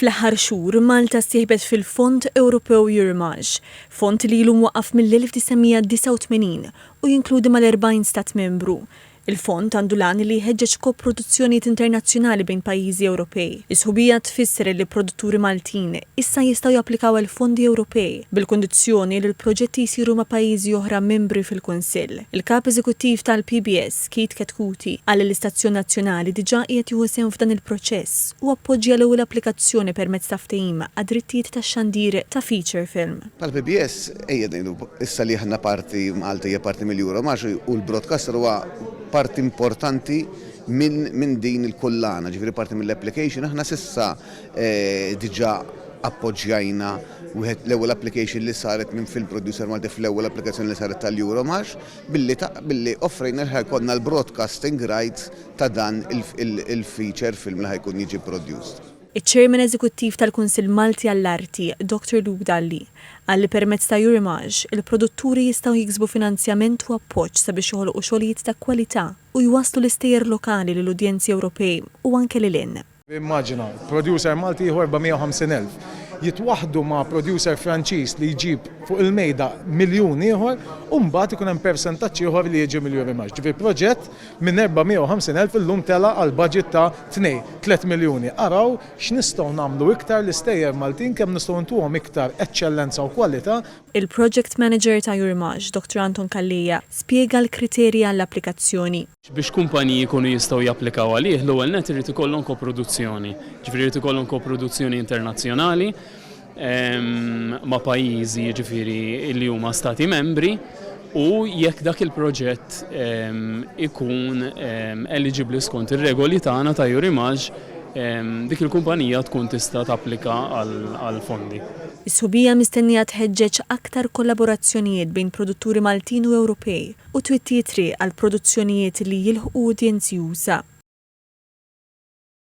Fl-aħħar xhur Malta ssieħbet fil-Fond Ewropew Euromage, fond li ilu mwaqqaf mill-1989 u jinkludi mal-40 stat membru. Il-fond għandu lan li jħeġġeġ koproduzzjonijiet internazzjonali bejn pajjiżi Ewropej. Is-ħubija tfisser li produtturi Maltin issa jistgħu japplikaw għal fondi Ewropej bil-kondizzjoni li l-proġetti jsiru ma' pajjiżi oħra membri fil-Kunsill. Il-kap eżekuttiv tal-PBS, Keith Ketkuti, qal l-Istazzjon Nazzjonali diġà qiegħed jieħu sehem f'dan il-proċess u appoġġja l-ewwel applikazzjoni permezz ta' ftehim għad-drittijiet tax-xandir ta' feature film. Tal-PBS ejja ngħidu issa li aħna parti Malta hija parti mill-Euromage u l-broadcaster huwa parti importanti minn din il-kollana, ġifieri parti mill-application. Aħna sissa diġà appoġġjajna l-ewwel application li saret minn film producer Malti fl-ewwel applikazzjoni li saret tal-Euromage billi offrejna li ħajkonna l-broadcasting rights ta' dan il-feature film li ħajkun jiġi produced. Iċ-Chairman Eżekuttiv tal-Kunsill Malti għall-Arti, Dr. Luke Dalli, għalli permezz ta' Euromage il-produtturi jistgħu jiksbu finanzjament u appoġġ sabiex joħolqu xogħlijiet ta' kwalità u jwasslu l-istejjer lokali lill-udjenzi Ewropej u anke lil. Immaġina, producer Malti jieħu 450,000. Jitwaħdu ma' producer Franċiż li jġib fuq il-mejda miljun ieħor u mbagħad ikun hemm persentaġġ ieħor li jiġi mill-Euromage. Ġifieri proġett minn 450,000 illum tela għal budget ta' 2-3 miljuni. Araw x'nistgħu nagħmlu iktar l-istejjer Maltin kemm nistgħu ntuhom iktar eċċellenza u kwalità. Il-Project Manager ta' Euromage, Dr. Anton Kallija, spjega l-kriterji għall-applikazzjoni. Biex kumpaniji jkunu jistgħu japplikaw għalih l-ewwel net irid ikollhom koproduzzjoni. Ġifieri irid ikollhom koproduzzjoni internazzjonali ma' pajjiżi ġifieri li huma stati membri u jekk dak il-proġett ikun eligibbli skont ir-regoli tagħna ta' Euromage, dik il-kumpanija tkun tista' tapplika għal fondi. Is-ħubija mistennija tħeġġeġ aktar kollaborazzjonijiet bejn produtturi Maltin u Ewropej u twittijiet triq għal produzzjonijiet li jilħqu udjenzi juża.